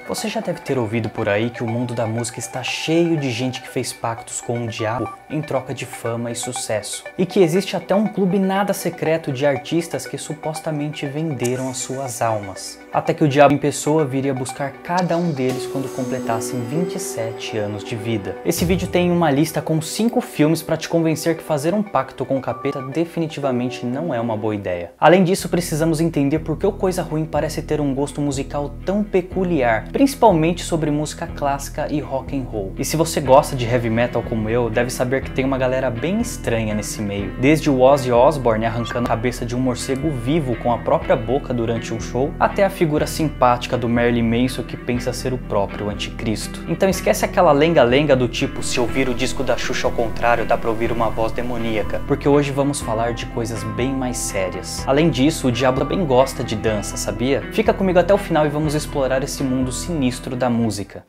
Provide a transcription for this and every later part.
Você já deve ter ouvido por aí que o mundo da música está cheio de gente que fez pactos com o diabo em troca de fama e sucesso. E que existe até um clube nada secreto de artistas que supostamente venderam as suas almas. Até que o diabo em pessoa viria buscar cada um deles quando completassem 27 anos de vida. Esse vídeo tem uma lista com 5 filmes para te convencer que fazer um pacto com o capeta definitivamente não é uma boa ideia. Além disso, precisamos entender por que o Coisa Ruim parece ter um gosto musical tão peculiar, principalmente sobre música clássica e rock and roll. E se você gosta de heavy metal como eu, deve saber que tem uma galera bem estranha nesse meio. Desde o Ozzy Osbourne arrancando a cabeça de um morcego vivo com a própria boca durante um show, até a figura simpática do Marilyn Manson que pensa ser o próprio anticristo. Então esquece aquela lenga-lenga do tipo, se ouvir o disco da Xuxa ao contrário dá pra ouvir uma voz demoníaca, porque hoje vamos falar de coisas bem mais sérias. Além disso, o diabo também gosta de dança, sabia? Fica comigo até o final e vamos explorar esse mundo sinistro da música.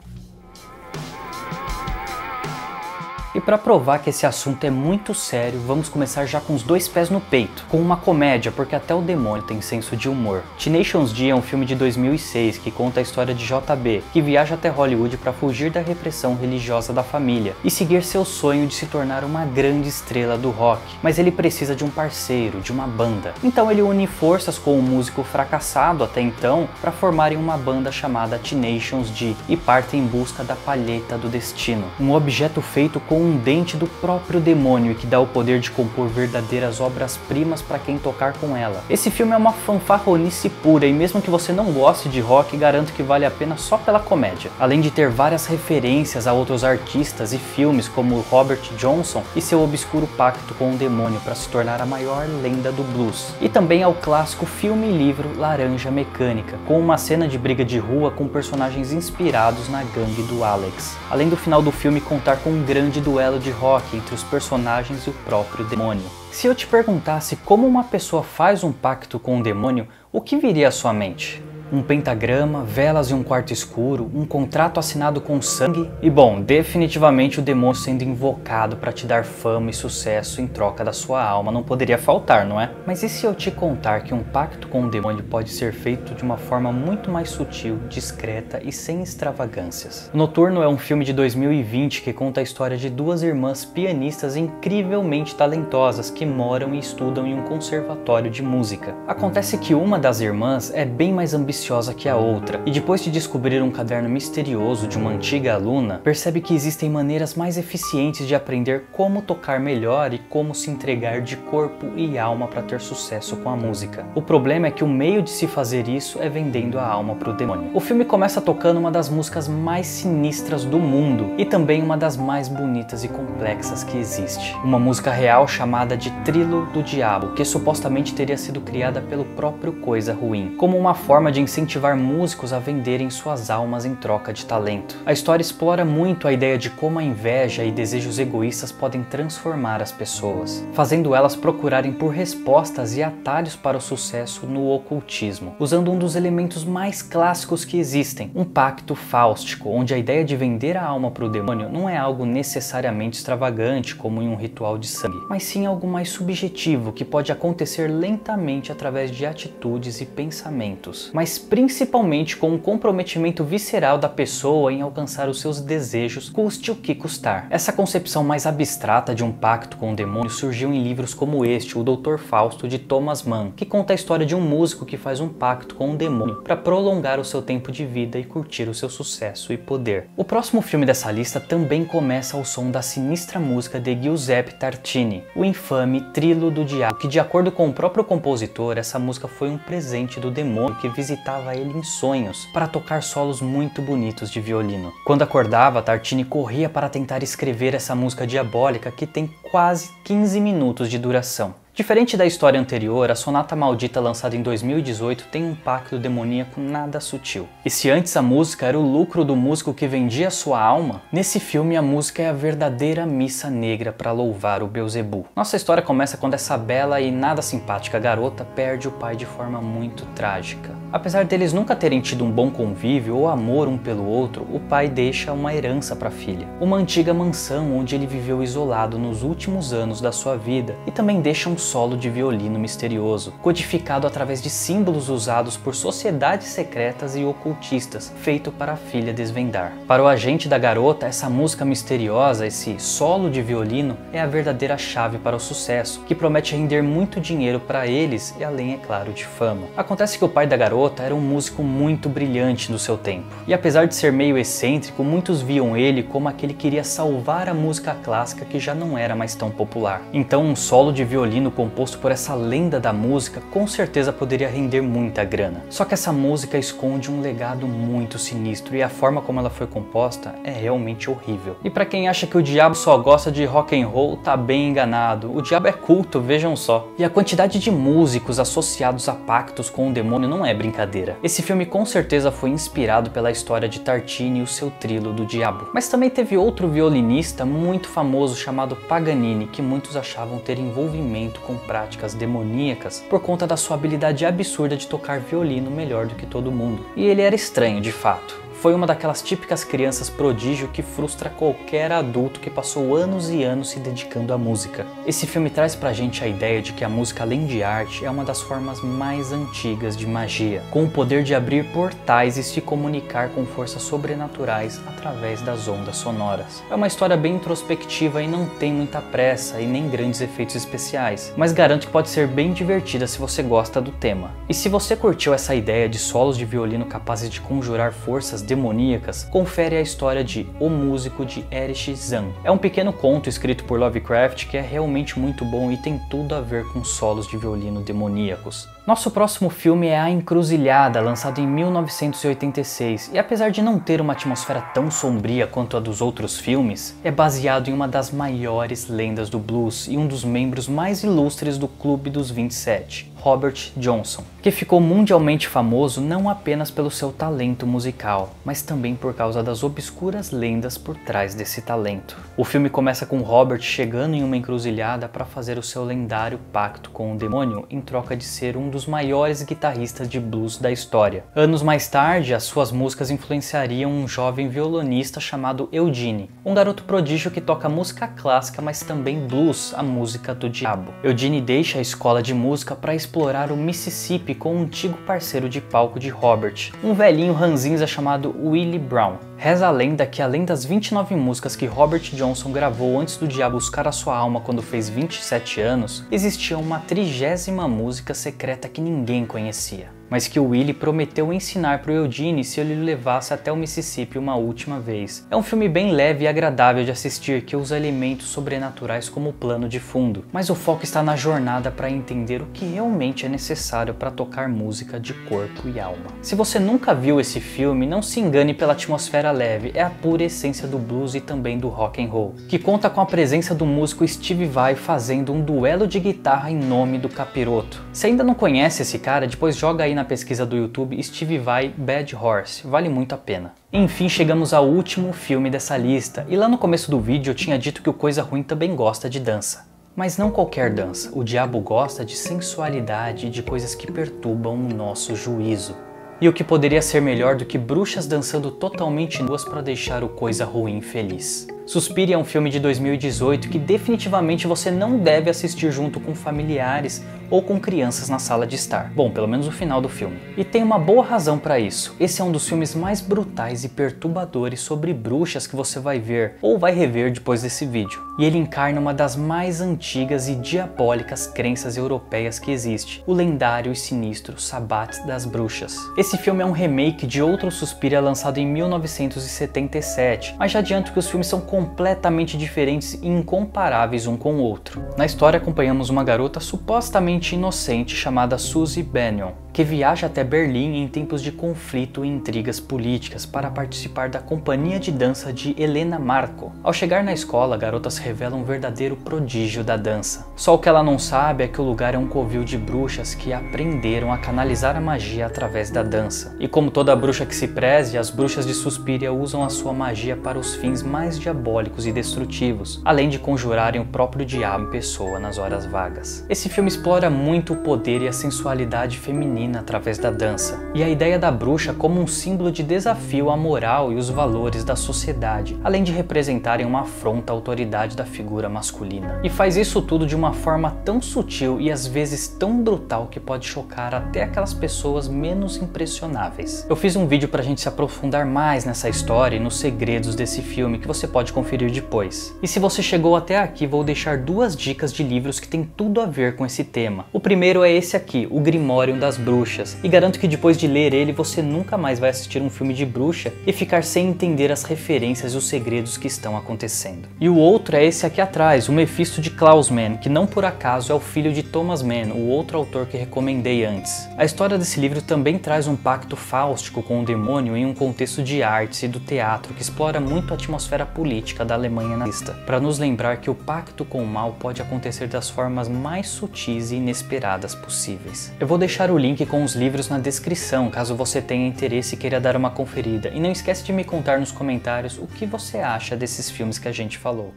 E para provar que esse assunto é muito sério, vamos começar já com os dois pés no peito, com uma comédia, porque até o demônio tem senso de humor. Tenacious D é um filme de 2006 que conta a história de JB, que viaja até Hollywood para fugir da repressão religiosa da família e seguir seu sonho de se tornar uma grande estrela do rock, mas ele precisa de um parceiro, de uma banda. Então ele une forças com um músico fracassado até então para formarem uma banda chamada Tenacious D e partem em busca da palheta do destino, um objeto feito com um dente do próprio demônio e que dá o poder de compor verdadeiras obras-primas para quem tocar com ela. Esse filme é uma fanfarronice pura e mesmo que você não goste de rock, garanto que vale a pena só pela comédia. Além de ter várias referências a outros artistas e filmes como Robert Johnson e seu obscuro pacto com o demônio para se tornar a maior lenda do blues. E também ao clássico filme e livro Laranja Mecânica, com uma cena de briga de rua com personagens inspirados na gangue do Alex. Além do final do filme contar com um grande duelo de rock entre os personagens e o próprio demônio. Se eu te perguntasse como uma pessoa faz um pacto com o demônio, o que viria à sua mente? Um pentagrama, velas e um quarto escuro, um contrato assinado com sangue e, bom, definitivamente o demônio sendo invocado para te dar fama e sucesso em troca da sua alma não poderia faltar, não é? Mas e se eu te contar que um pacto com o demônio pode ser feito de uma forma muito mais sutil, discreta e sem extravagâncias? Noturno é um filme de 2020 que conta a história de duas irmãs pianistas incrivelmente talentosas que moram e estudam em um conservatório de música. Acontece que uma das irmãs é bem mais ambiciosa que a outra, e depois de descobrir um caderno misterioso de uma antiga aluna, percebe que existem maneiras mais eficientes de aprender como tocar melhor e como se entregar de corpo e alma para ter sucesso com a música. O problema é que o meio de se fazer isso é vendendo a alma para o demônio. O filme começa tocando uma das músicas mais sinistras do mundo e também uma das mais bonitas e complexas que existe. Uma música real chamada de Trilo do Diabo, que supostamente teria sido criada pelo próprio Coisa Ruim, como uma forma de incentivar músicos a venderem suas almas em troca de talento. A história explora muito a ideia de como a inveja e desejos egoístas podem transformar as pessoas, fazendo elas procurarem por respostas e atalhos para o sucesso no ocultismo, usando um dos elementos mais clássicos que existem, um pacto fáustico, onde a ideia de vender a alma para o demônio não é algo necessariamente extravagante como em um ritual de sangue, mas sim algo mais subjetivo que pode acontecer lentamente através de atitudes e pensamentos, mas principalmente com um comprometimento visceral da pessoa em alcançar os seus desejos, custe o que custar. Essa concepção mais abstrata de um pacto com o demônio surgiu em livros como este, o Dr. Fausto, de Thomas Mann, que conta a história de um músico que faz um pacto com o demônio para prolongar o seu tempo de vida e curtir o seu sucesso e poder. O próximo filme dessa lista também começa ao som da sinistra música de Giuseppe Tartini, o infame Trilo do Diabo, que de acordo com o próprio compositor, essa música foi um presente do demônio que visitava ele em sonhos para tocar solos muito bonitos de violino. Quando acordava, Tartini corria para tentar escrever essa música diabólica que tem quase 15 minutos de duração. Diferente da história anterior, a Sonata Maldita, lançada em 2018, tem um pacto demoníaco nada sutil. E se antes a música era o lucro do músico que vendia sua alma, nesse filme a música é a verdadeira missa negra para louvar o Beelzebub. Nossa história começa quando essa bela e nada simpática garota perde o pai de forma muito trágica. Apesar deles nunca terem tido um bom convívio ou amor um pelo outro, o pai deixa uma herança para a filha. Uma antiga mansão onde ele viveu isolado nos últimos anos da sua vida e também deixa um solo de violino misterioso, codificado através de símbolos usados por sociedades secretas e ocultistas, feito para a filha desvendar. Para o agente da garota, essa música misteriosa, esse solo de violino, é a verdadeira chave para o sucesso, que promete render muito dinheiro para eles e além, é claro, de fama. Acontece que o pai da garota era um músico muito brilhante no seu tempo, e apesar de ser meio excêntrico, muitos viam ele como aquele que iria salvar a música clássica que já não era mais tão popular. Então um solo de violino composto por essa lenda da música com certeza poderia render muita grana. Só que essa música esconde um legado muito sinistro e a forma como ela foi composta é realmente horrível. E para quem acha que o diabo só gosta de rock and roll, tá bem enganado. O diabo é culto, vejam só. E a quantidade de músicos associados a pactos com o demônio não é brincadeira. Esse filme com certeza foi inspirado pela história de Tartini e o seu Trilo do Diabo. Mas também teve outro violinista muito famoso chamado Paganini, que muitos achavam ter envolvimento com práticas demoníacas por conta da sua habilidade absurda de tocar violino melhor do que todo mundo. E ele era estranho de fato. Foi uma daquelas típicas crianças prodígio que frustra qualquer adulto que passou anos e anos se dedicando à música. Esse filme traz pra gente a ideia de que a música, além de arte, é uma das formas mais antigas de magia, com o poder de abrir portais e se comunicar com forças sobrenaturais através das ondas sonoras. É uma história bem introspectiva e não tem muita pressa e nem grandes efeitos especiais, mas garanto que pode ser bem divertida se você gosta do tema. E se você curtiu essa ideia de solos de violino capazes de conjurar forças demoníacas, confere a história de O Músico de Erich Zann. É um pequeno conto escrito por Lovecraft que é realmente muito bom e tem tudo a ver com solos de violino demoníacos. Nosso próximo filme é A Encruzilhada, lançado em 1986, e apesar de não ter uma atmosfera tão sombria quanto a dos outros filmes, é baseado em uma das maiores lendas do blues e um dos membros mais ilustres do Clube dos 27, Robert Johnson, que ficou mundialmente famoso não apenas pelo seu talento musical, mas também por causa das obscuras lendas por trás desse talento. O filme começa com Robert chegando em uma encruzilhada para fazer o seu lendário pacto com o demônio em troca de ser um dos maiores guitarristas de blues da história. Anos mais tarde, as suas músicas influenciariam um jovem violonista chamado Eugene, um garoto prodígio que toca música clássica, mas também blues, a música do diabo. Eugene deixa a escola de música para explorar o Mississippi com um antigo parceiro de palco de Robert, um velhinho ranzinza chamado Willie Brown. Reza a lenda que, além das 29 músicas que Robert Johnson gravou antes do diabo buscar a sua alma quando fez 27 anos, existia uma 30ª música secreta que ninguém conhecia, mas que o Willie prometeu ensinar para o Eugene se ele o levasse até o Mississippi uma última vez. É um filme bem leve e agradável de assistir que usa elementos sobrenaturais como plano de fundo, mas o foco está na jornada para entender o que realmente é necessário para tocar música de corpo e alma. Se você nunca viu esse filme, não se engane pela atmosfera leve, é a pura essência do blues e também do rock and roll, que conta com a presença do músico Steve Vai fazendo um duelo de guitarra em nome do capiroto. Se ainda não conhece esse cara, depois joga aí na pesquisa do YouTube Steve Vai Bad Horse, vale muito a pena. Enfim, chegamos ao último filme dessa lista, e lá no começo do vídeo eu tinha dito que o Coisa Ruim também gosta de dança. Mas não qualquer dança, o diabo gosta de sensualidade e de coisas que perturbam o nosso juízo. E o que poderia ser melhor do que bruxas dançando totalmente nuas para deixar o Coisa Ruim feliz? Suspiria é um filme de 2018 que definitivamente você não deve assistir junto com familiares ou com crianças na sala de estar. Bom, pelo menos o final do filme. E tem uma boa razão para isso. Esse é um dos filmes mais brutais e perturbadores sobre bruxas que você vai ver ou vai rever depois desse vídeo. E ele encarna uma das mais antigas e diabólicas crenças europeias que existe, o lendário e sinistro Sabbat das Bruxas. Esse filme é um remake de outro Suspiria lançado em 1977, mas já adianto que os filmes são completamente diferentes e incomparáveis um com o outro. Na história acompanhamos uma garota supostamente inocente chamada Suzy Bennion, que viaja até Berlim em tempos de conflito e intrigas políticas para participar da companhia de dança de Helena Marko. Ao chegar na escola, a garota se revela um verdadeiro prodígio da dança. Só o que ela não sabe é que o lugar é um covil de bruxas que aprenderam a canalizar a magia através da dança. E como toda bruxa que se preze, as bruxas de Suspiria usam a sua magia para os fins mais diabólicos e destrutivos, além de conjurarem o próprio diabo em pessoa nas horas vagas. Esse filme explora muito o poder e a sensualidade feminina masculina através da dança, e a ideia da bruxa como um símbolo de desafio à moral e os valores da sociedade, além de representarem uma afronta à autoridade da figura masculina. E faz isso tudo de uma forma tão sutil e às vezes tão brutal que pode chocar até aquelas pessoas menos impressionáveis. Eu fiz um vídeo pra gente se aprofundar mais nessa história e nos segredos desse filme que você pode conferir depois. E se você chegou até aqui, vou deixar duas dicas de livros que tem tudo a ver com esse tema. O primeiro é esse aqui, O Grimório das Bruxas, e garanto que depois de ler ele você nunca mais vai assistir um filme de bruxa e ficar sem entender as referências e os segredos que estão acontecendo. E o outro é esse aqui atrás, O Mephisto de Klaus Mann, que não por acaso é o filho de Thomas Mann, o outro autor que recomendei antes. A história desse livro também traz um pacto fáustico com o demônio em um contexto de artes e do teatro que explora muito a atmosfera política da Alemanha nazista, para nos lembrar que o pacto com o mal pode acontecer das formas mais sutis e inesperadas possíveis. Eu vou deixar o link com os livros na descrição, caso você tenha interesse e queira dar uma conferida, e não esquece de me contar nos comentários o que você acha desses filmes que a gente falou.